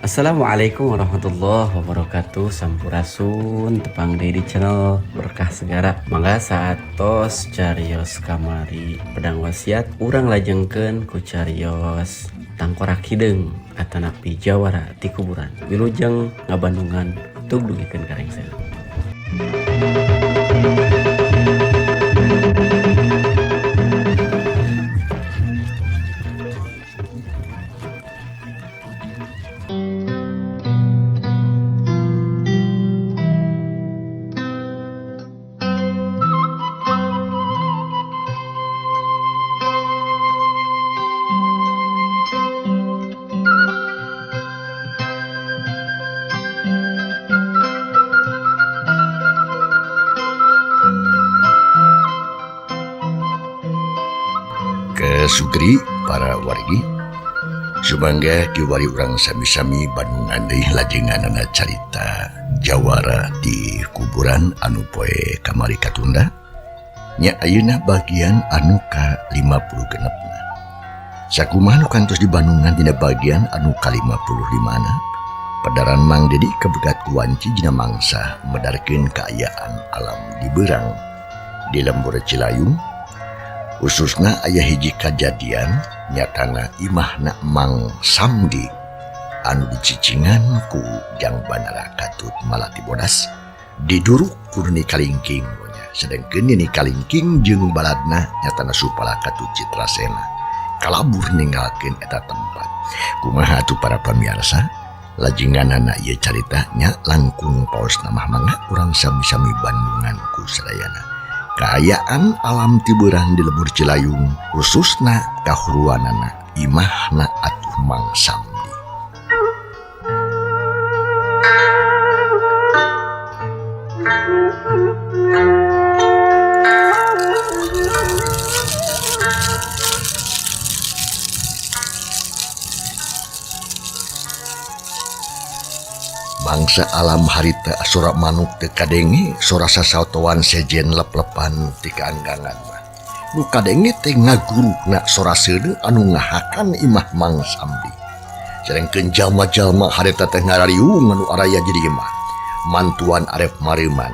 Assalamualaikum warahmatullahi wabarakatuh. Sampurasun tepang deui di channel Berkah Segara. Mangga satos carios kamari pedang wasiat urang lajengkeun ku carios tangkorak hideung atanapi jawara ti kuburan. Wilujeng ngabandungan tug dugikeun ka rengsel. Ke Sugri para wargi sumangga kiwari urang sami-sami bandungan deui lajenganana carita jawara di kuburan anu poe kamari katunda nya ayeuna bagian anu ka 50 genepna. Sakumaha nu kantos di Bandungan dina bagian anu ka 55na padaran Mang Dedi kabegat kuwanci dina mangsa medarkeun kaayaan alam di Beurang di lembur Cilayung. Khususna aya hiji kajadian nyatana imahna Mang Samdi anu dicicingan ku Jang Banara Katut Malati Bodas diduruk ku Nini Kalingking sedengkeun Nini Kalingking jeung baladna nyatana Supala Katut Citrasena kalabur ninggalkeun eta tempat. Kumaha atuh para pamirsa lajenganana ieu carita nya langkung paos mah mangga urang sami-sami Bandungan ku sadayana. Kaayaan alam tiburan di lembur Cilayung khususna kahuruanana imahna atuh Mang Samdi. Bangsa alam harita sora manuk teu kadenge sora sasaotoan sejen lep-lepan ti kaanggangan mah. Nu kadenge teh ngaguruna sora seudeuh anu ngahakan imah Mang Samdi. Sarengkeun jalma-jalma harita teh ngarariung anu araya jadi imah. Mantuan arep mareuman.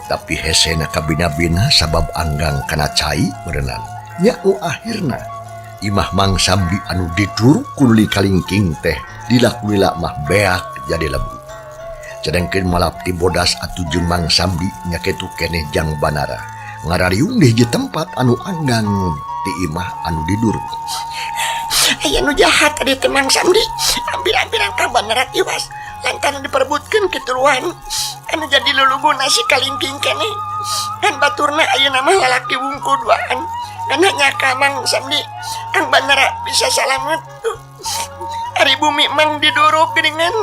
Tapi hesena kabina-bina sabab anggang kana cai berenang. Nya nu akhirna imah Mang Samdi anu diduruk ku Nini Kalingking teh dilak-lila mah beak jadi lebu. Sedangkeun Malati Bodas atuh jeung Mang Samdi nya kitu keneh Jang Banara ngarariung di hiji tempat anu anggang ti imah anu diduruk. Aya nu jahat tadi teh Mang Samdi, hampir-hampiran Kang Banara tiwas lantaran diperebutkeun kituluan anu jadi luluguna si Kalingking keneh. Kan baturna ayeuna mah lalaki wungkul duaan. Kan hanya ka Mang Samdi Kang Banara bisa salamet. Ari bumi Mang diduruk geuningan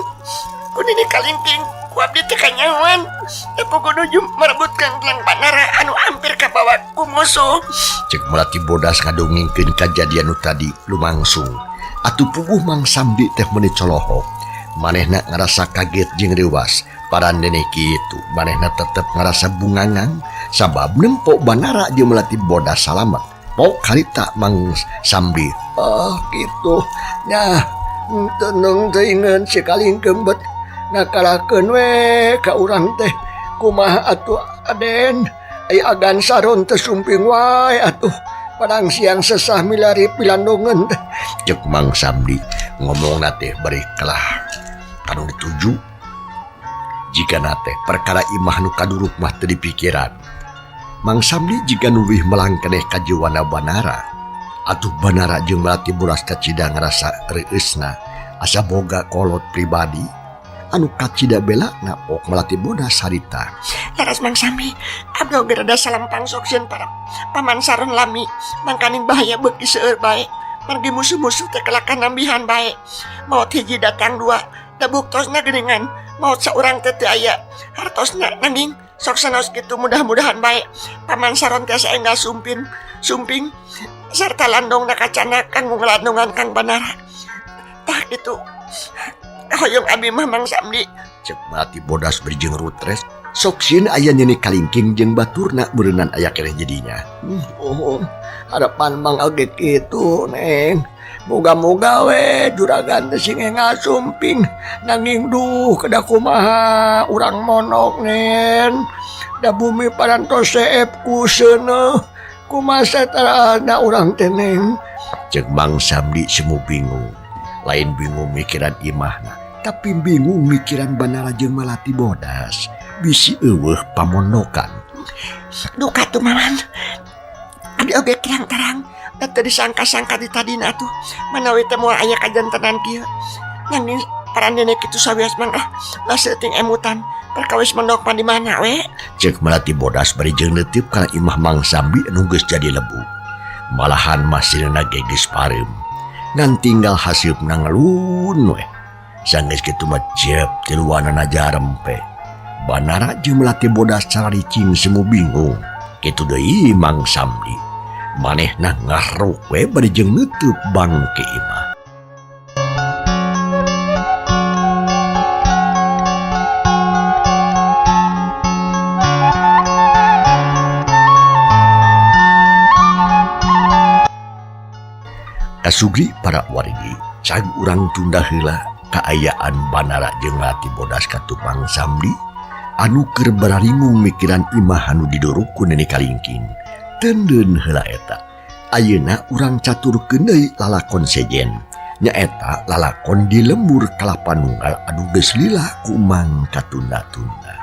ku Nini Kalingking ku abdi teh kanyawan tapi kudu merebutkeun Kang Banara anu hampir kabawa ku musuh. Cek Malati Bodas ngadongengkeun kajadian nu tadi lumangsung. Atuh puguh Mang Samdi teh meuni colohok. Manehna ngarasa kaget jeung reuwas. Parandene kitu manehna tetep ngarasa bungangan sabab nempok Banara jeung Malati Bodas salamet. Pok harita Mang Samdi. Kitu. Nya tenung teuingeun si Kalingking bet ngakalakeun we ka urang teh. Kumaha atuh Aden? Ai agan saron teu sumping wae atuh. Padang siang sesah milari pilandongeun teh. Cek Mang Samdi ngomongna teh bari kelah anu dituju. Jigana teh perkara imah nu kaduruk mah teu dipikiran. Mang Samdi jiga nuwih melang keneh ka jiwana Banara. Atuh Banara jeung Malati Bodas kacida ngarasa reueusna asa boga kolot pribadi anu kacida belana pok Malati Bodas harita. Laras Mang Samdi, abdi oge rada salampang soksieun para paman saron lami mangkaning bahaya beuki seueur bae. Margi musuh-musuh teh kelakan nambihan bae. Maot hiji datang dua, da buktosna geuningan. Maot saurang teh teu aya. Hartosna nanging sok sanaos kitu mudah-mudahan bae. Paman saron teh saenggal sumping sarta landongna kacana kanggo nglandongan Kang Banara. Tah kitu. Hoyong abi mah Mang Samdi. Cek Malati Bodas berjeng rutres sok sieun aya Nini Kalingking jeung baturna beureunan aya keneh jadinya. Harapan Mang age kitu, Neng. Moga-moga we juragan teh sing ngasumping nanging duh kada kumaha urang monok nen. Da bumi parantos seep ku seuneuh kumaha satarana urang teh neng. Ceuk Mang Samdi semu bingung. Lain bingung mikiran imahna, tapi bingung mikiran Banara jeung Malati Bodas. Bisi eueuh pamondokan. Duh katuh Maman. Abi oge terang-terang. Teu disangka-sangka di tadina tuh manawi teh moal aya kajantenan kieu. Nanging parandeuna kitu sawias mangah laseuting emutan perkawis mondok mah di mana we? Ceuk Malati Bodas bari jeung leuteup kana imah Mang Sambi anu geus jadi lebu. Malahan masirna geus pareum. Ngan tinggal hasupna ngalun we. Sanggeus kitu mah jep tiluanana jarempe. Banara jeung Malati Bodas caricing semu bingung. Kitu deui Mang Samdi. Manehna ngaruk we bari jeung nutup bangke imah. Kasugri para wargi, cag urang tunda heula kaayaan Banara jeung Malati Bodas ka Mang Samdi anu keur bararingung mikiran imah anu didorok ku Neni Kalingking. Tendeun heula eta. Ayeuna urang caturkeun deui lalakon sejen. Nyaeta lalakon di lembur Kalapanunggal anu geus lila ku Mang katunda-tunda.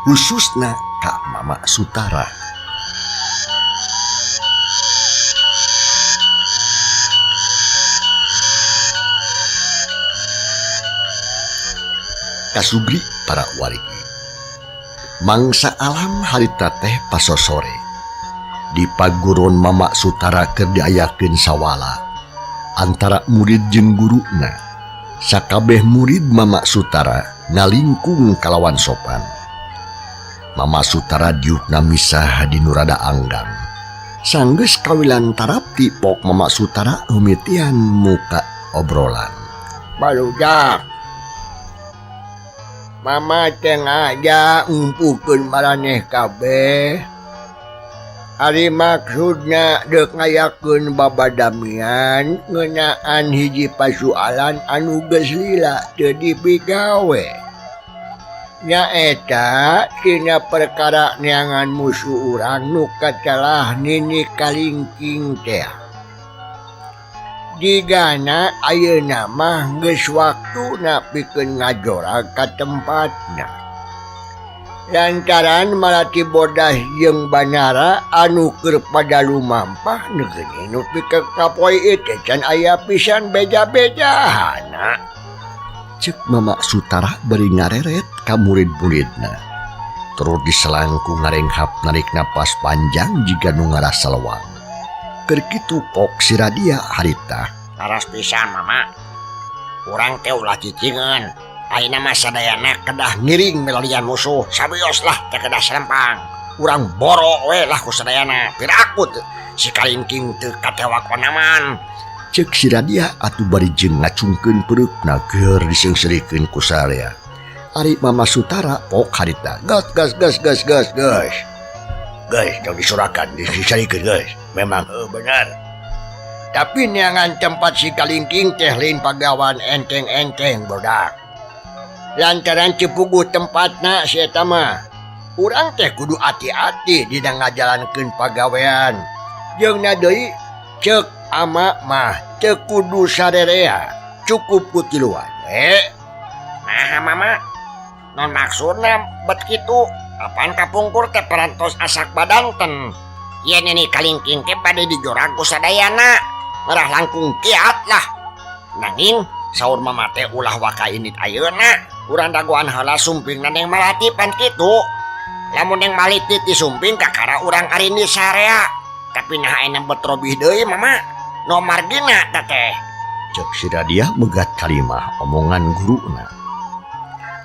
Khususna ka Mama Sutara. Kasugri para wargi. Mangsa alam harita teh pasosore. Di paguron Mama Sutara keur diayakeun sawala antara murid jeung guruna. Sakabeh murid Mama Sutara ngalingkung kalawan sopan. Mama Sutara diukna misah di Nurada Anggang. Sanggeus kawilan tarapti pok Mama Sutara mimitian muka obrolan. Barudak Mama teh aja ngumpukeun maraneh kabeh. Ari maksudna deuk ngayakeun babadamian ngeunaan hiji pasoalan anu geus lila teu dipigawe. Nyaeta tina perkara neangan musuh urang nu kacalah Nini Kalingking teh. Digana ayeuna mah geus waktuna pikeun ngajorag ka tempatna. Lantaran Malati Bodas jeung Banara anu keur pada lumampah negeuni nu pikeun kapoe teh can aya pisan beja-bejahana. Ceuk Mama Sutara bari ngareret ka murid-muridna. Terus diselangku ngarenghap narik napas panjang jiga nu ngarasa lewang. Keur kitu pok si Radia harita. Laras pisan Mama. Urang teh ulah cicingeun. Ayeuna mah sadayana kedah ngiring melalian musuh. Sabios lah teh kedah serempang. Urang boro we lah ku sadayana. Pirakut si Kalingking teu katewak panaman. Ceuk si Radia atuh bari jeung ngacungkeun peurukna keur diseungsirikeun ku sarea. Ari Mama Sutara pok harita. Gas. Guys, yang disurakan, disarikeun guys. Memang benar. Tapi neangan tempat si Kalingking teh lain pagawan enteng-enteng bodak. Lantaran cipuguh tempatna si eta mah. Urang teh kudu hati-hati dina ngajalankeun pagawean. Jeung deui ceuk ama mah teu kudu sarerea, cukup ku tiluan. Nah Mama, non maksudna bet kitu. Apaan kapungkur teh perantos asak badanten. Ieu Nini Kalingking teh bade dijorag ku sadayana. Ngerah langkung kiat lah. Nanging saur Mama teh ulah waka init ayeuna. Urang dagoan heula sumpingna Neng Malati pan kitu. Lamun Neng Malati disumping kakara urang ari di sarea. Tapi nah ayeuna betrobih deui Mama. No margina teh. Ceuk si Radia megat kalimah omongan guruna.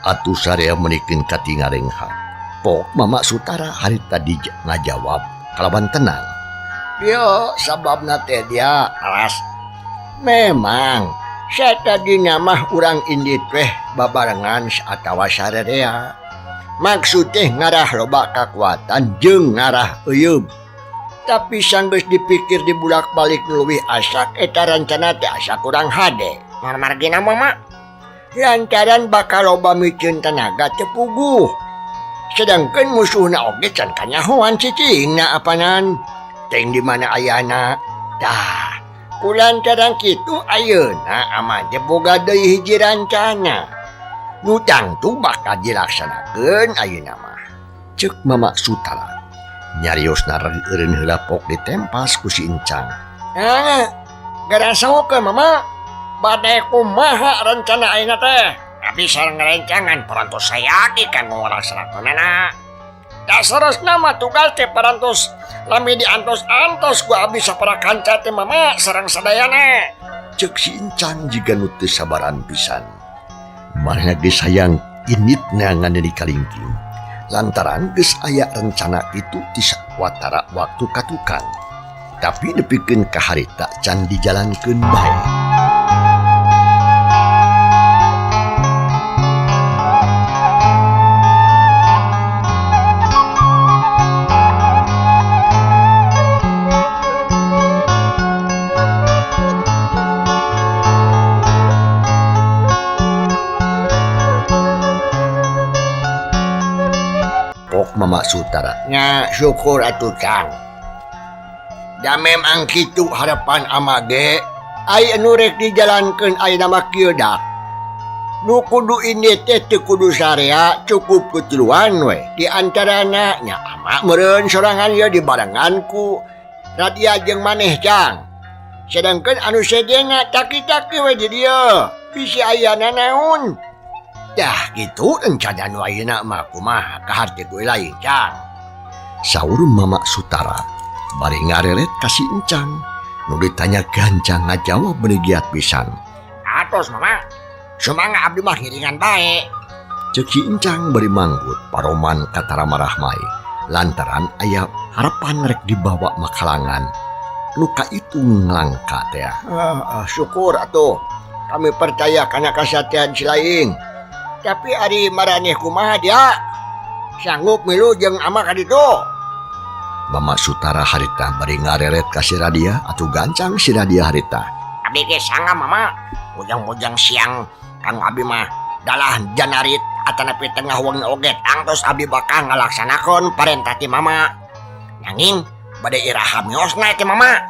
Atuh sarea menikeun katingarenghap. Pok Mama Sutara harita ngajawab kalaban tenang. Yo sababna teh dia Alas. memang saya tadinya mah urang indit teh babarengan atawa sarerea. Maksud teh ngarah loba kakuatan jeung ngarah euyeup. Tapi sanggeus dipikir dibulak-balik leuwih asak eta rencana teh asa kurang hade. Margina mama. Lantaran bakal loba mikeun tenaga teu puguh. Sedangkan musuhna oge can kanyahoan cicingna apanan. Teng di mana ayana? Tah, kulantaran kitu ayeuna amah teh boga deui hiji rancana. Nu tangtu bakal dilaksanakeun ayeuna mah. Ceuk Mama Sutara. Nyariosna eureun heula pok ditempas ku si Encang. Garasaokeun mama. Bade kumaha rencana ayeuna teh? Abi sareng rencangan parantos sayaki kan ngolaksanakeunana. Dasarosna mah tugas teh parantos lami diantos-antos ku abi sapara kanca teh mama sareng sadayana. Ceuk si Encang jiga nu teu sabaran pisan. Manehna geus hayang initna nganeuning kalingking. Lantaran geus aya rencana itu ti sawatara waktu katukang. Tapi nepikeun ka harita can dijalankeun bae. Mama Sutara. Nya syukur atuh Kang. Da memang kitu harapan amage ai anu rek dijalankeun ayeuna mah kieu dak. Nu kudu ini teh teu kudu sarea cukup ketiluan we. Di antarana nya ama meureun sorangan ye dibarengan Radia jeung maneh Cang. Sedangkan anu sedena taki-taki we di dieu. Bisi ayana naon? Dah gitu rencana nu ayeuna mah kumaha ka harte gue lain Cang. Saur Mama Sutara bari ngareret ka si Encang. Nu ditanya gancang ngajawab beuni giat pisan. Atos mama. Sumangga abdi mah ngiringan bae. Ceuk si Encang bari manggut paroman katara marahmai. Lantaran aya harapan rek dibawa makalangan. Luka itu nglangka teh. Syukur atuh. Kami percaya kana kasatrian si laing. Tapi ari maraneh kumaha dia? Sanggup milu jeung ama ka ditu? Mama Sutara harita bari ngareret ka si Radia atuh gancang si Radia harita. Abdi ge sangga mama. Ujang-ujang siang kang abdi mah dalah janarit atanapi tengah wengi oge tangtos abdi bakal ngalaksanakeun parentah ti mama. Nanging bade iraha miosna ti mama.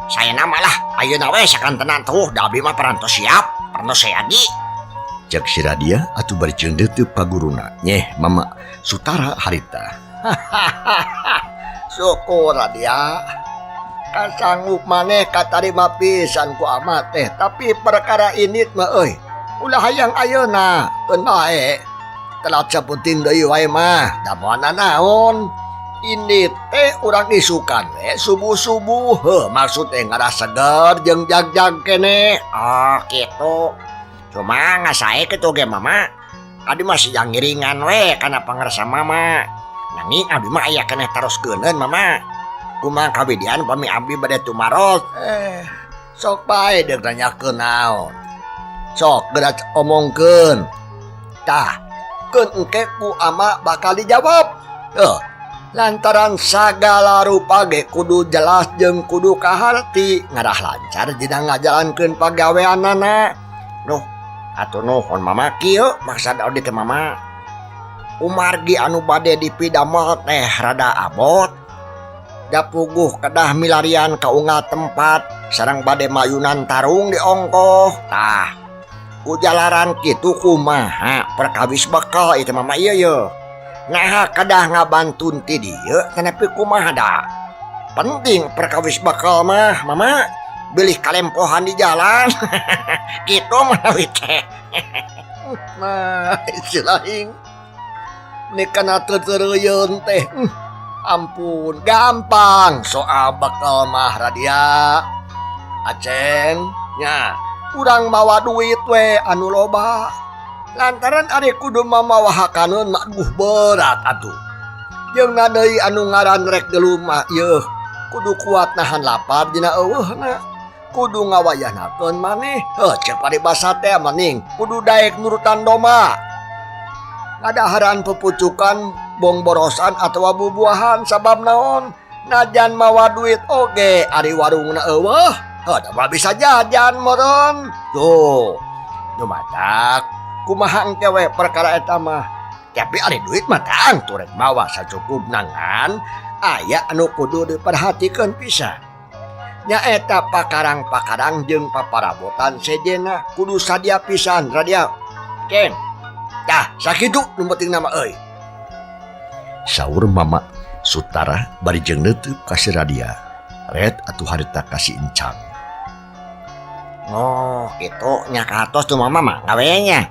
Sayeuna mah lah ayeuna we sakantenan tuh da abdi mah parantos siap, parantos sayadi. Cek si Radia atuh bari ceundeut teu paguruna. Nyeh Mama Sutara harita. Syukur Radia. Kasanggup maneh katarima pisan ku ama teh. Tapi perkara init mah euy. Ulah hayang ayeuna. Eun bae. Telat saputing deui wae mah. Da moalna naon? Ini teh urang isukan we subuh-subuh. Heuh maksud teh ngaras seger jeung jag-jag keneh. Oh gitu. Cuma ngasae kitu ge mama. Abdi mah sidang ngiringan we kana pangarsa mama. Nanging abdi mah aya keneh teruskeuneun mama. Kumaha kawidian pami abdi bade tumaros. Sok bae deuk nanyakeun naon. Sok geura omongkeun. Tah, keun engke ku ama bakal dijawab. Lantaran sagala rupa ge kudu jelas jeung kudu kaharti ngadah lancar dina ngajalankeun pagaweanana. Nuh, atuh nuhun mama kieu maksud abdi teh mama. Umargi anu bade dipidamel teh rada abot. Da puguh kedah milarian ka unggal tempat sareng bade mayunan tarung di ongkoh. Tah, ujalaran kitu kumaha perkawis bekal itu mama ieu ye. Nah kedah ngabantun ti dieu tanapi kumaha da. Penting perkawis bekal mah mama. Bilih kalempohan di jalan. Gitu menawi teh. Nah, si laing nikana teuteureuyeun teh. Ampun, gampang soal bekal mah Radia. Aceng, nya, urang mawa duit we anu loba. Lantaran ari kudu mamawahakanun maduh berat atuh. Jeung deui anu ngaran rek gelumah yeuh kudu kuat nahan lapar dina eueuhna. Kudu ngawayahnakeun maneh. Cek paribasa teh maning kudu daek nurutan doma. Ngadaharan pepucukan bongborosan atawa bubuahan sabab naon? najan mawa duit oge ari warungna eueuh heuh mah bisa jajan meureun tuh matak kumaha engke we perkara eta mah tapi ari duit mah tang turek mawa sacukupna ngan aya anu kudu diperhatikeun pisan nyaeta pakarang-pakarang jeung paparabotan sejena kudu sadia pisan radia Ken tah sakitu nu penting nama euy saur Mama Sutara bari jeung neuteub ka si Radia red atuh harita kasih encang. Oh itu nya katos tuh mama mah ngawenya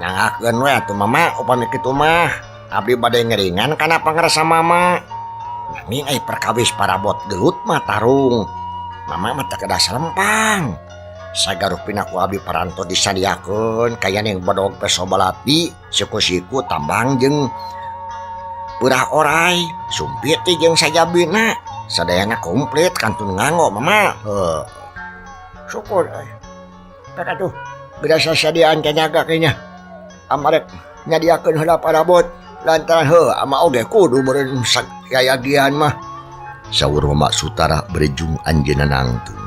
nyangakeun we atuh mama upami kitu mah abdi bade ngeringan kana pangrasa mama nanging ai perkawis parabot gelut mah tarung mama mah teu kedah salempang sagarup pinaku abdi paranto disadiakeun kayaning bodog peso balati siku-siku tambang jeung urah orai sumpit jeung sajabina sadayana komplit kantun nganggo mama syukur tak atuh berasa sadiaan kanyaga kayaknya amarek nyadiakeun heula parabot lantaran ama oge kudu beureun sayagian mah saur Mama Sutara berejung anjeunna nangtung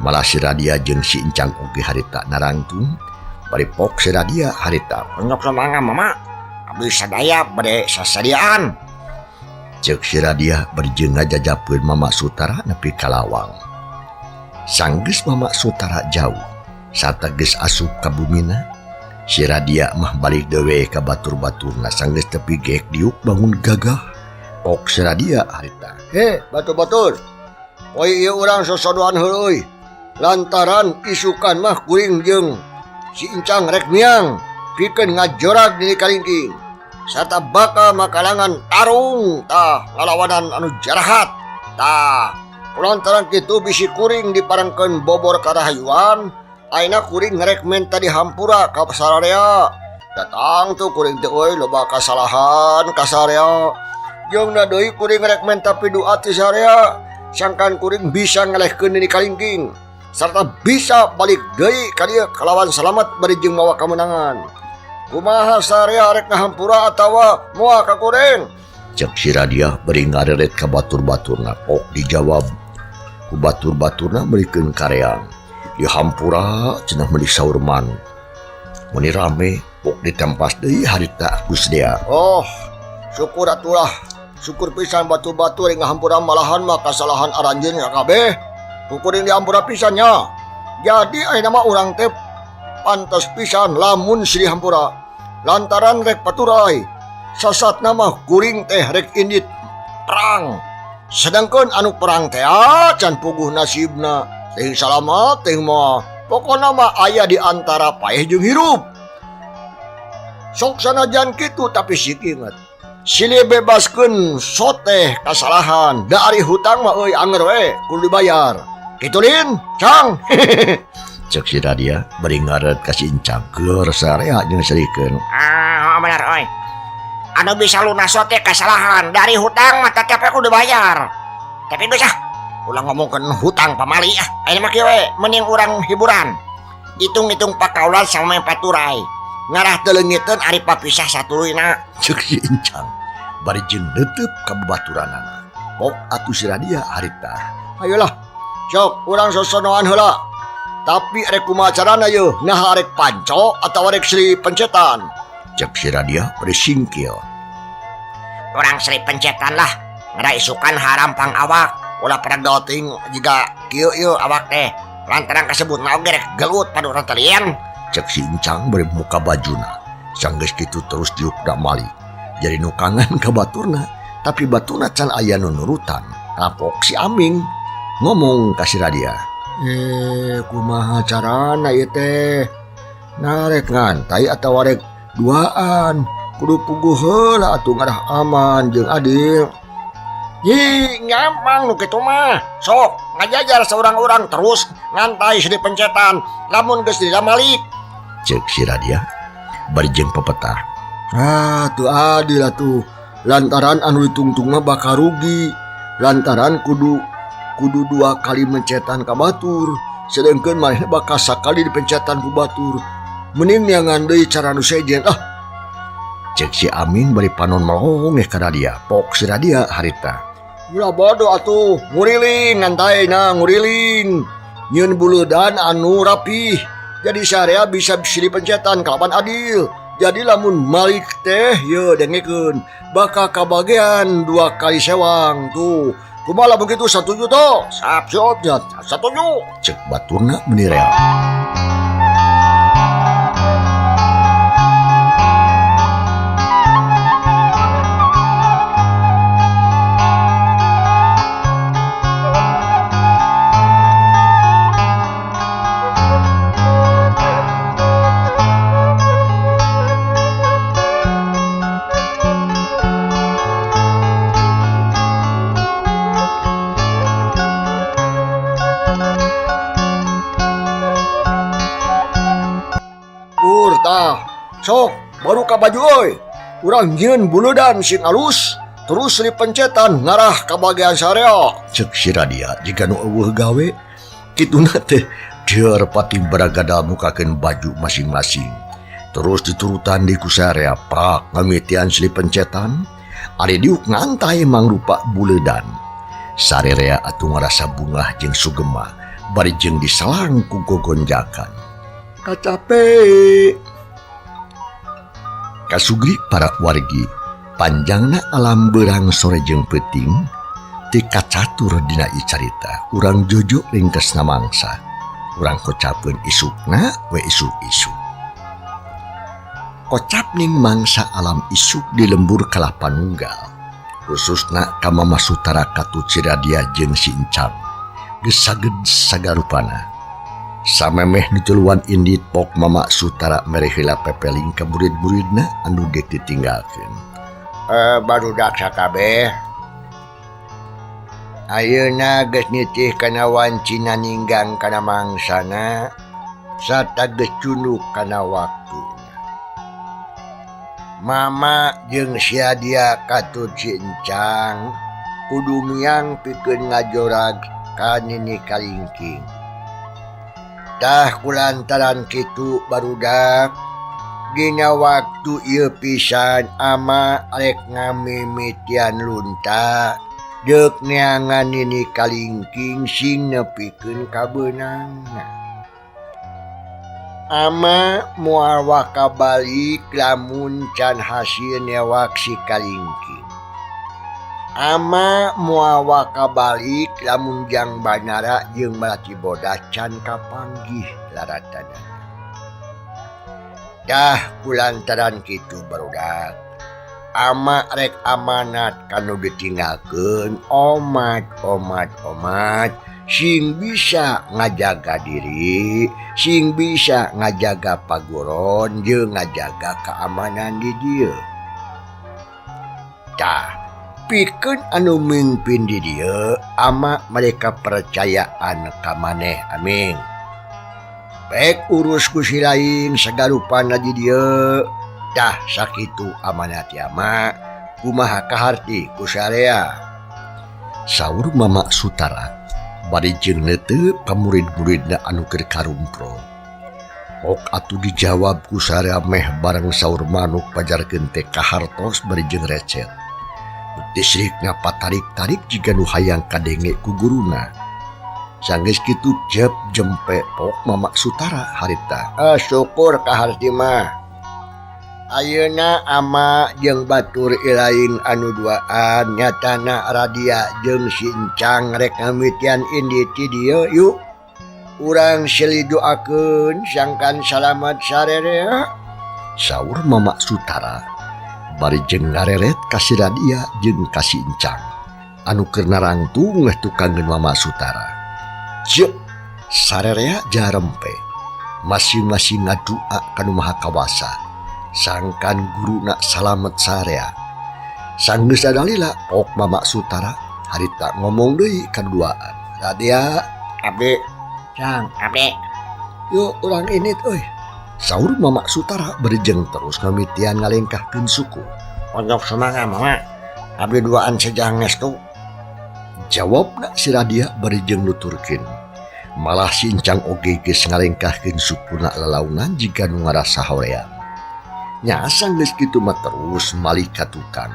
malah si Radia jeung si Encang oge harita narangtung bari pok si Radia harita nyok samangga mama abdi sadaya bade sasadiaan ceuk si Radia berjeung ngajajapkeun Mama Sutara nepi ka lawang sanggeus Mama Sutara jauh sarta geus asup ka bumina si Radia mah balik dewe ka batur-baturna sanggeus tepi geek diuk bangun gagah pok si Radia harita batur-batur poe ieu urang sosodoan heuleuy lantaran isukan mah kuring jeung si Encang rek miang pikeun ngajorag di kalingking sarta bakal makalangan tarung tah ngalawanan anu jarahat tah lantaran kitu bisi kuring diparengkeun bobor karahayuan ayeuna kuring ngerek menta dihampura ka sararea datang tuh kuring teh euy loba kasalahan ka sararea jeung deui kuring ngerek menta pidu ati sararea sangkan kuring bisa ngelehkeun di kalingking sarta bisa balik deui ka dieu kalawan selamat bari jeung mawa kemenangan kumaha sarea rek ngahampura atawa moal ka kuring ceuk si Radia bari ngareret ka batur-baturna pok dijawab ku batur-baturna meulikeun kareang dihampura cenah meuli saur man muni rame pok ditempas deui harita Gusdea oh syukur atulah syukur pisan batur-batur yang ngahampura malahan mah kasalahan aranjeun kabeh kuring dihampura pisannya jadi ayeuna mah urang teh pantes pisan lamun si dihampura lantaran rek paturai sasatna mah kuring teh rek indit perang sedangkan anu perang teh can puguh nasibna teh salamat teh mah pokona mah aya di antara paeh jeung hirup sok sanajan kitu tapi sik inget silih bebaskeun soteh kasalahan da ari hutang mah euy anger we kudu dibayar kitu lin cang cek si Radia bari ngaret ka si Encang keur sarea jeung sarikeun bener euy anu bisa lunas teh kasalahan dari hutang mah tetep kudu bayar tapi geus ulang ngomongkeun hutang pamali ayeuna mah kieu we mending urang hiburan hitung-hitung pakaulan sama paturai ngarah teu leungiteun ari papisah satuluyna cek si Encang bari jeung neuteub ka babaturanana pok atuh si Radia harita ayolah sok urang sosonoan heula tapi rek kumaha carana yeuh nah rek panco atawa rek Sri Pencetan cek si Radia bari singkil urang Sri Pencetan lah ngaraisukan haram pang awak ulah pada doting jiga kieu ieu awak teh lantaran kasebutna oge rek gelut paduran talian cek si Encang bari muka bajuna sanggeus kitu terus diukna malik jadi nukangan ka baturna tapi baturna can aya nu nurutan kapok si Aming ngomong ka si Radia kumaha carana ieu teh narek ngantai atawa rek duaan kudu puguh heula atuh ngarah aman jeung adil nyampang nu kitu mah sok ngajajar seorang orang terus ngantai Sri Pencetan lamun geus dilamalik cek si Radia bari jeung pepetah tuh adil atuh lantaran anu ditungtung mah bakal rugi lantaran kudu 2 kali mencetan ka batur sedangkeun manehna bakal sakali dipencetan ku batur mending niangan deui cara nu sejen cek si Amin bari panon melongeh ka Radia pok si Radia harita Ulah bodoh atuh, nguriling ngantai na nguriling. Nyeun buludan anu rapih. Jadi syariah bisa dipencetan kalapan adil. Jadi lamun malik teh ye dengekeun bakal kabagian 2 kali sewang tuh. Kumaha begitu setuju toh? Sap setuju. Cek baturna menirel. Sok, baru ka baju euy. Urang nyieun buludan sing alus, terus dipencetan ngarah ka bagian sarea. Cek si Radia jika nu eueuh gawe kituna teh dieur pati baragada mukakeun baju masing-masing. Terus diturutan di kusarea prak ngamitian silih pencetan ari diuk ngantai mangrupa buludan. Sarerea atuh ngarasa bungah jeung sugema bari jeung disalang ku gogonjakan. Kacape. Kasugri para wargi panjangna alam berang sore jeung peuting tika catur dina ieu carita urang jojo ringkesna mangsa urang kocapeun isukna we isuk-isuk kocap ning mangsa alam isuk di lembur kalah panunggal khususna ka Mama Sutara katu Ciradia jeung si Encang geus saged sagarupana samemeh nutuluan indit pok Mama Sutara mere heula pepeling ka murid-muridna anu geus ditinggalkeun. Barudak sakabeh. Ayeuna geus nitih kana wancina ninggang kana mangsana sarta geus cunduk kana waktuna. Mama jeung sia dia katut si Encang kudu miang pikeun ngajorag ka Nini Kalingking. Tah kulantaran kitu barudak dina waktu ieu pisan ama arek ngamimitian lunta deuk neangan Nini Kalingking sing nepikeun ka beunangna. Ama moal wakabalik lamun can hasil newak si Kalingking. Ama moal wakabalik lamun jang banara jeung Malati Bodas can kapanggih laratana. Dah kulantaran kitu barudak. Ama rek amanat kanu ditinggalkeun omat sing bisa ngajaga diri, sing bisa ngajaga paguron jeung ngajaga keamanan di dieu. Tah pikeun anu mimpin di dieu ama mereka percayaan ka maneh amin. Baik urus ku si lain sagarupana di dieu. Dah sakitu amanat ama kumaha kaharti ku sarea. Saur Mama Sutara bari jeung neuteup ka murid-muridna anu keur karumpro. Ok atuh dijawab ku sarea meh bareng saur manuk pajarkeun teh kahartos bari jeung recet. Disrikna patarik-tarik jika nu hayang kadenge ku guruna. Sanggeus kitu jep jempe pok Mama Sutara harita. Syukur kaharti mah. Ayeuna ama jeung batur ilain anu duaan nyatana Radia jeung si Encang rek ngamitian indit ti dieu yuk. Urang seliduakeun sangkan salamat sarerea. Saur Mama Sutara bari jeung ngareret ka si Radia jeung ka si Encang anu keur narangtung ngeh tukangkeun Mama Sutara. Ceuk sarerea jarempe masing-masing ngadua kanu Maha Kawasa sangkan guruna salamet sarea. Sanggeus sadalila pok Mama Sutara harita ngomong deui kaduaan. Radia, abdi, Cang, abdi. Yuk urang init euy. Saur Mama Sutara berjeng terus ngamitian ngalengkahkeun suku. Onyok semangat mama, abdi duaan sejang ngestu. Jawabna si Radia berjeng nuturkeun. Malah si Encang oge geus ngalengkahkeun sukuna lalaunan jika nu ngarasa hoream. Nya sanggeus kitu mah terus malih ka tukang.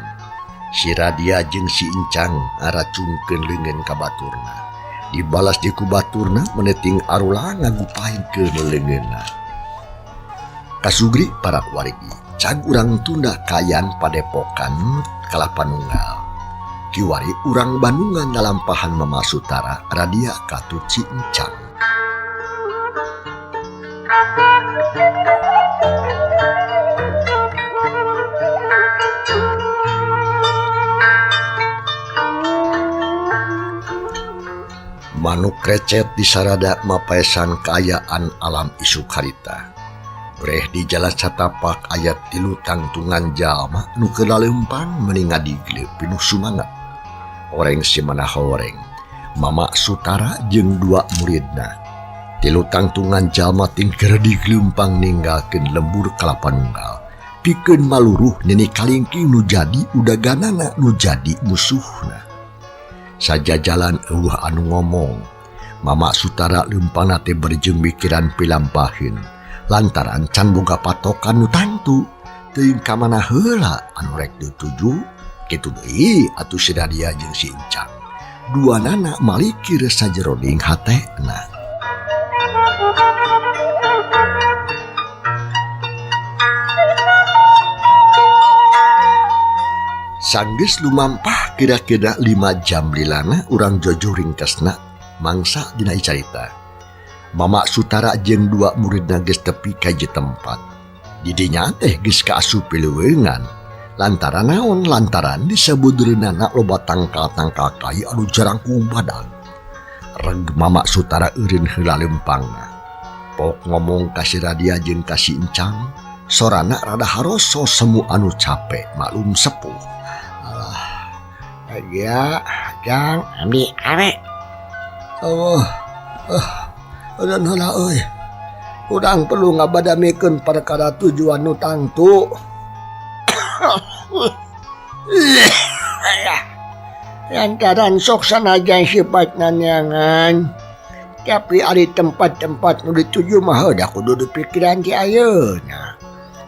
Si Radia jeung si Encang ngaracungkeun leungeun ka baturna. Dibalas di ku baturna meneting arula ngagupahinkeun leungeunna. Kasugri para wargi, cag urang tunda kayan padepokan Kalapanunggal. Kiwari urang Bandungan dalampahan Mama Sutara Radia katut si Encang. Manuk recet di sarada mapaesan kaayaan alam isuk harita. Breh di jalan satapak ayat tilu tangtungan jalma nu kelalempang meninga digleup pinuh sumangat. Oreng si manah horeng, Mama Sutara jeung dua muridna. Tilu tangtungan jalma tingker digleumpang ninggalkeun lembur Kalapanunggal. Pikeun maluruh nini kalingking nu jadi udaganana nu jadi musuhna. Saja jalan eueuh anu ngomong, Mama Sutara leumpangna teh berjeung mikiran pilampaheun lantaran can boga patokan nu tantu teuing ka mana heula anu rek dituju. Kitu deui atuh si Radia jeung si Encang. Duanana malikir sajeroning hatena. Sanggeus lumampah kira-kira 5 jam lilana urang jojo ringkesna mangsa dina carita. Mama Sutara jeung dua muridna geus tepi ka ieu tempat. Di dinya teh geus kaasup pileuweungan. Lantaran naon? Lantaran disebudeureunana loba tangkal-tangkal kai anu jarang kumbadag. Reg Mama Sutara eureun heula leumpangna. Pok ngomong ka si Radia jeung ka si Encang, sorana rada haroso semu anu capek maklum sepuh. Ya, Jang, abdi are. Dan heula euy. Urang perlu ngabadamikeun perkara tujuan nu tangtu. Lantaran sok sanajan sifatna neangan, tapi ari tempat-tempat nu dituju mah da kudu dipikiran ti ayeuna.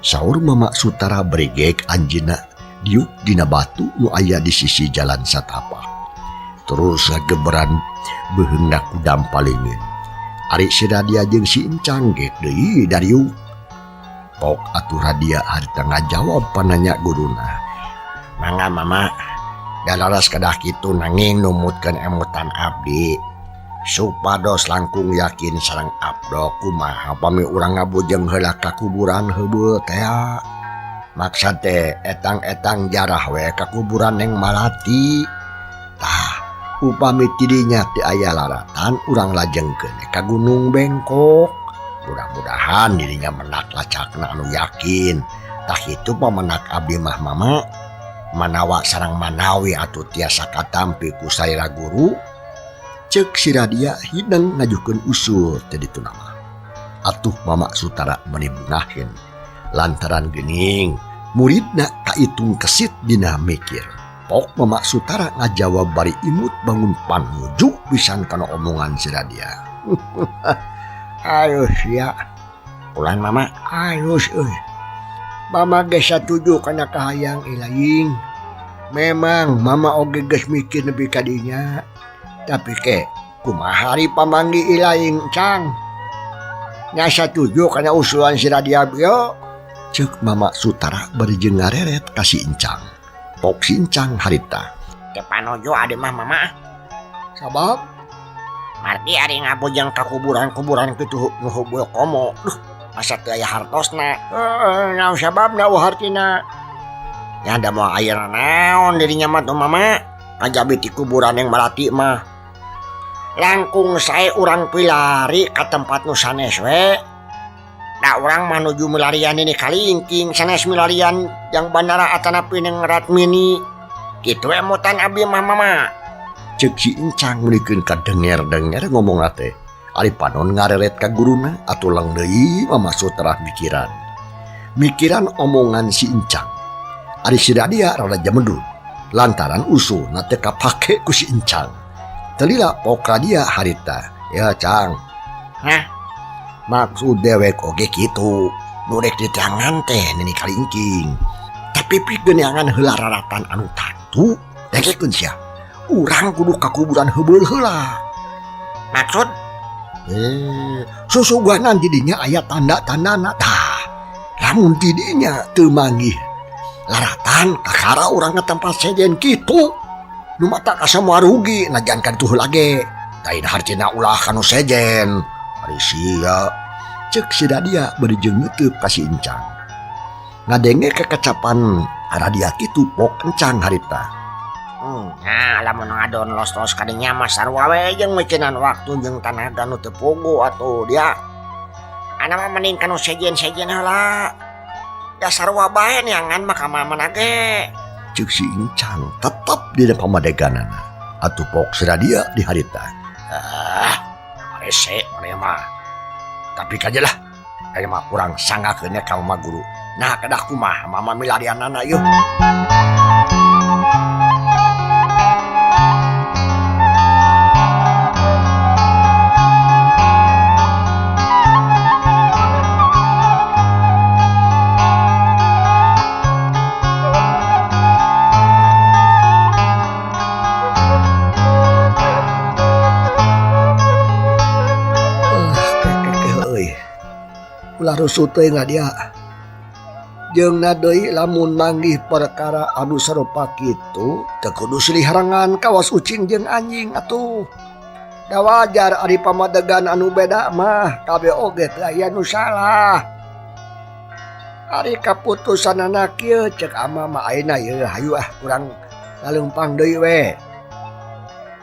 Saur Mama Sutara bregek anjeunna diuk dina batu nu aya di sisi jalan satapak. Terus ngageberan beheungna ku dampalingeun. Ari si Radia jeung si Encang ge deui dariuk. Pok atuh Radia harita ngajawab pananya guruna. Mangga Mama, dalaras kadah kitu nanging numutkeun emutan abdi. Supados langkung yakin sareng abdo kumaha pami urang ngabujeng heula ka kuburan heubeul teh. Maksud teh etang-etang jarah we ka kuburan Neng Malati. Tah, upami tidinya ti aya laratan urang lajengkeun ka Gunung Bengkok. Mudah-mudahan dirinya menak lacakna anu yakin. Tah kitu pamenak abdi mah Mama. Manawa sareng manawi atuh tiasa katampi ku saira guru. Ceuk si Radia hideung ngajukeun usul teh ditu nama. Atuh Mama Sutara menibungaheun. Lantaran geuning muridna kaitung kesit dina mikir. Pok Mama Sutara ngajawab bari imut bangun panuju pisan kana omongan si Radia. Ayus ya, ulan Mama, ayus euy. Mama geus satuju kana kahayang ilaing. Memang Mama oge geus mikir nepi ka dinya. Tapi ke kumaha ari pamanggi ilaing Cang? Nya satuju kana usulan si Radia bieu. Ceuk Mama Sutara bari jeung ngareret ka si Encang. Pok si Encang harita. Teu panojo ade mah Mama. Sabab Mardi ari ngabujeng ka kuburan-kuburan kitu nu heubeul komo. Duh, asa teu aya hartosna. Naon sababna hartina? Nya da moal ayeuna naon dirinya mah tuh Mama? Kajabi ti kuburan Neng Malati mah. Langkung sae urang pilari ka tempat nu sanes we. Da urang mah nuju milarian ini kalingking sanes milarian yang bandara atanapi Neng Ratmini. Kitu emutan abdi mah Mama. Ceuk si Encang mulikeun ka denger-denger ngomong teh. Ari panon ngareret ka guruna atuh lang deui Mama Sutara mikiran. Mikiran omongan si Encang. Ari si Radia rada jamendut. Lantaran usulna teh kapake ku si Encang. Telila pok Radia harita. Ya Cang. Hah? Maksud dewek oge kitu. Nu rek diteangan teh nini kalingking. Tapi pikeun neangan heula raratan anu tangtu. atuh dengekeun sia urang kudu ka kuburan heubeul heula. Maksud? Susuganan didinya aya tanda-tandana tah. Lamun tidinya teu manggih laratan kakara urang ke tempat sejen kitu. Nu mata ka semua rugi najan kan tuh lagi. Tain hartina ulah kanu sejen. Ari sia cek si Radia beri jeung ngeuteub ka si Encang. Ngadenge kekecapan Radia kitu pok Encang harita. Nah, lamun ngadon los-los kadinya mah sarua we jeung mikiran waktu jeung tanaga nu teu pugu atuh dia. Ana mah mending kanu sejen-sejen heula. Da sarua bae neangan mah ka mana ge. Cek si Encang tetep di pamadeganana. Atuh pok si Radia di harita. Rese mana mah. Tapi kaja lah. Aya mah kurang sangakeun ka mama guru. Nah, kedah kumaha mama milarianana yeuh. Ulah rusut teuing dia. Jeung na deui lamun manggih perkara anu sarupa kitu teu kudu silih harangan kawas ucing jeung anjing atuh. Da wajar ari pamadegan anu beda mah kabeh oge teu aya nu salah. Ari kaputusanana kieu cek ama mah ayeuna ieu hayu urang ngaleumpang deui we.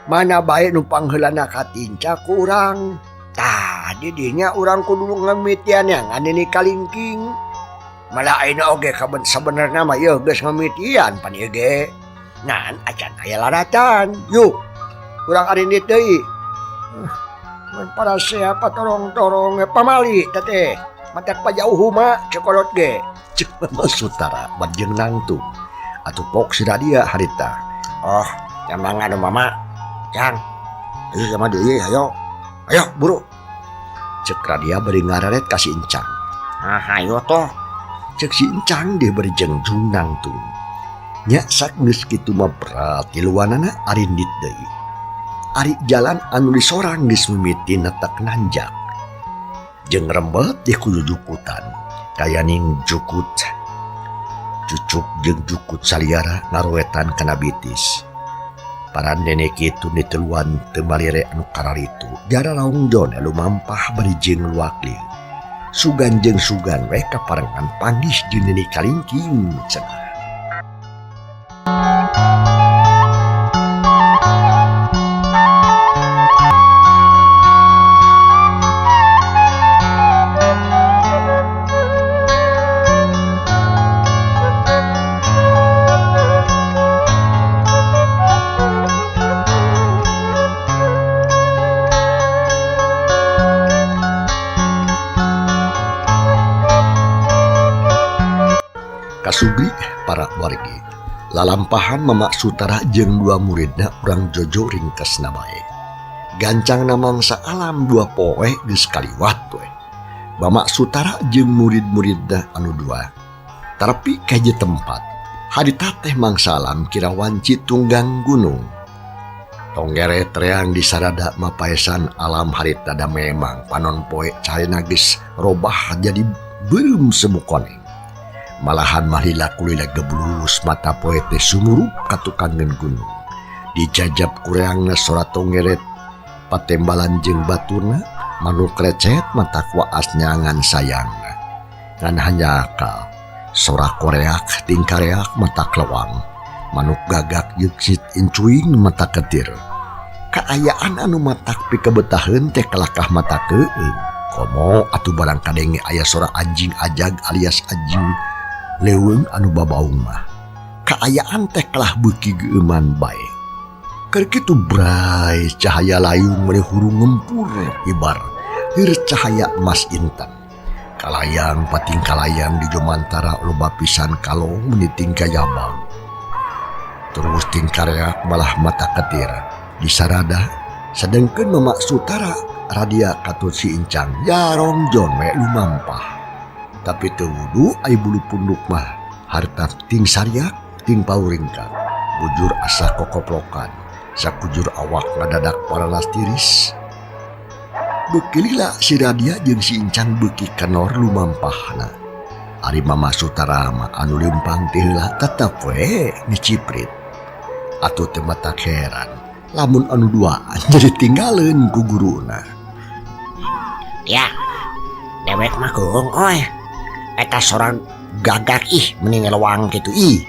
Mana bae numpang heulana katinca ku urang. Tah didinya urang kudu ngamitian yang anini kalingking. Malah ayeuna oge sabenerna mah ieu geus ngamitian pan ieu ge. Nahan acan aya laratan. Yuk urang ari dit deui. Mun para siapa torong-torong pamali teh. Matak pajauh mah cekolot ge. Cek mah Sutara bajeng nangtung. Atuh pok si Radia harita. Oh, jamang anu mama. Jang. Ieu sama deui hayo. Ayo buru. Cek Radia beri ngararet kasih Encang. Ayo toh. Cek si Encang dia beri jengjung nangtung. Nya sak geus kitu mah berat tiluanana arindit deui. Ari jalan anu disorang geus mimiti netek nanjak. Jeung rembet di kudu jukutan. Kayaning jukut. Cucuk jeung jukut saliara ngaruetan kana bitis. Parandene kitu niteluan teu malire anu kararitu. Jara laung jon lumampah bari jeung luakli. Sugan jeung sugan we kaparengan panggih jeung nini kalingking cenah. Kasubri para wargi lalampahan Mamak Sutara jeung dua muridna urang jojo ringkesna bae. Gancang namangsa alam dua poe geus kaliwat we. Mamak Sutara jeung murid-muridna anu dua tapi kaje tempat harita teh mangsa alam kirawan Citunggang gunung. Tonggere treang di sarada mapaesan alam harita da memang panon poe carina geus robah jadi beureum semukoneng. Malahan malila kulila geblus mata poe teh sumurup katukangeun gunung. Dijajab kureangna sora tonggeret patembalan jeung baturna manuk recet mata kuaas nyangan sayangna. Ngan hanyakal sora koreak tingkareak mata klewang manuk gagak yuksit incuing mata ketir. Kaayaan anu matak pikebetaheun teh kelakah mata keueung. Komo atuh barang kadenge aya sora anjing ajag alias anjing leuweung anu babaung mah. Kaayaan teh kelah beuki geuman bae. Keur kitu bray cahaya layung meuli huru ngempur ibar heur cahaya emas intan. Kalayang pating kalayang di jomantara loba pisan kalong meniting kayabang. Terus tingkareak malah mata ketir. Di sarada sedengkeun Mamak Sutara Radia katut si Encang jarong jon we lumampah. Tapi teu wudu ai bulu punduk mah harta ting sariak ting pauringkat. bujur asa kokoplokan sakujur awak ngadadak paralas tiris. Bekilila si Radia jeung si Incang beuki kenor lumampahna. Ari Mama Sutara mah anu lempang teh heula tetep we ngiciprit. Atuh teu matak heran lamun anu duaan jadi tinggaleun ku guruna. Ya, dewek mah geung oi. Eta sorang gagak ih mending ngelewang kitu ih.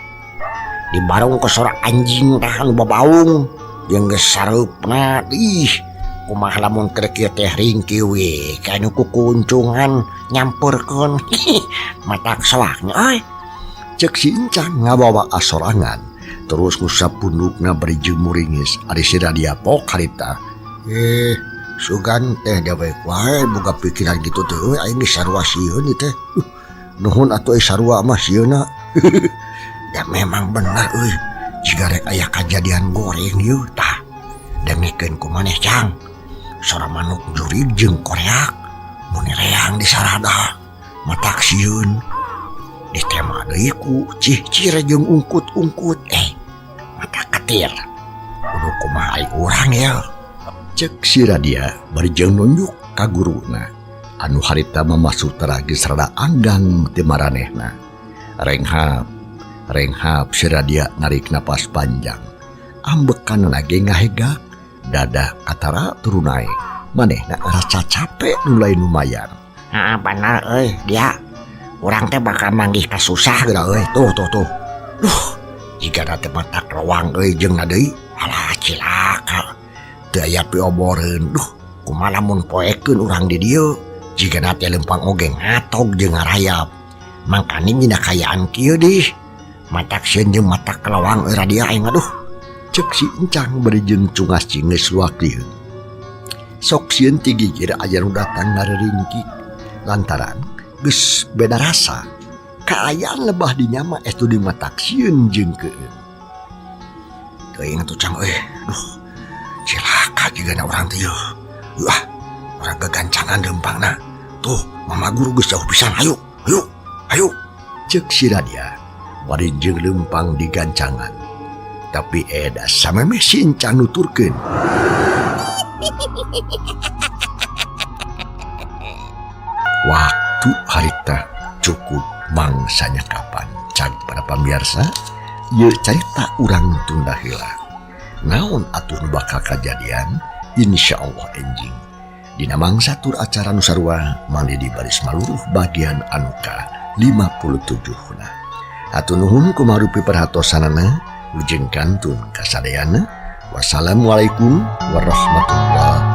Di barung ke sorang anjing teh anu babaung jeung geus sareupna ih. Kumaha lamun keur kieu teh ringkieu we kanu kukuncungan nyamperkeun matak soaknya oi. Cek si Incang ngabawa asorangan terus ngusap pundukna beri muringis ari si Radia pok harita. Sugan teh dewek wae boga pikiran gitu teh aing geus sarua sieun ieu teh. Nuhun atuh sarua mah sieuna. Ya memang benar euy. Jika rek aya kajadian goreng ieu tah. Demikeun ku maneh Cang. Sora manuk jurig jeung koreak mun reang di sarada matak sieun. Di tema deui ku cih-cire jeung ungkut-ungkut mata ketir. Kudu kumaha ai urang ya. Cek si Radia bari jeung nunjuk ka guruna anu harita Mama Sutara geus rada anggang teu maranehna. Renghap si Radia narik napas panjang. Ambekanna ge ngahegak dada katara turun naik. Manehna rasa capek mulai lumayan. Benar euy dia. Urang teh bakal manggih ka susah geura euy. Tuh. Duh, jika teh matak lawang euy jeung deui alah cilaka. Teu aya pioboreun. Duh, kumaha lamun poekeun urang di dieu. Jika teh lempang oge ngatog jeung ngarayap. Mangkani mina kayaan kieu dih. Matak sieun jeung matak lawang euy Radia aing aduh. Cek si Incang beri jeung cungas cingeus luaklieun. Sok sieun ti gigir aya nu datang ngareringkik lantaran geus beda rasa. Kaayaan lebah dinya mah estu di matak sieun jeung keueun. Teuing atuh Cang euy. Duh. Cilaka jigana urang teh yeuh. Wah, urang kegancangan rempangna. Tuh, Mama Guru geus jauh pisan. Hayu. Cek si Radia bari jeung lempang di gancangan. Tapi eda sameme si Incang nuturkeun. Waktu harita cukup mangsanya kapan. Cag para pamirsa, ieu carita urang tunda heula. Naon atuh nu bakal kajadian? Insyaallah enjing. Dina mangsa tur acara nu sarua mangge di baris maluruh bagian anu ka 57na. Atuh nuhun kumarupi perhatosanana. Ujeng kantun kasadayana. Wassalamualaikum warahmatullahi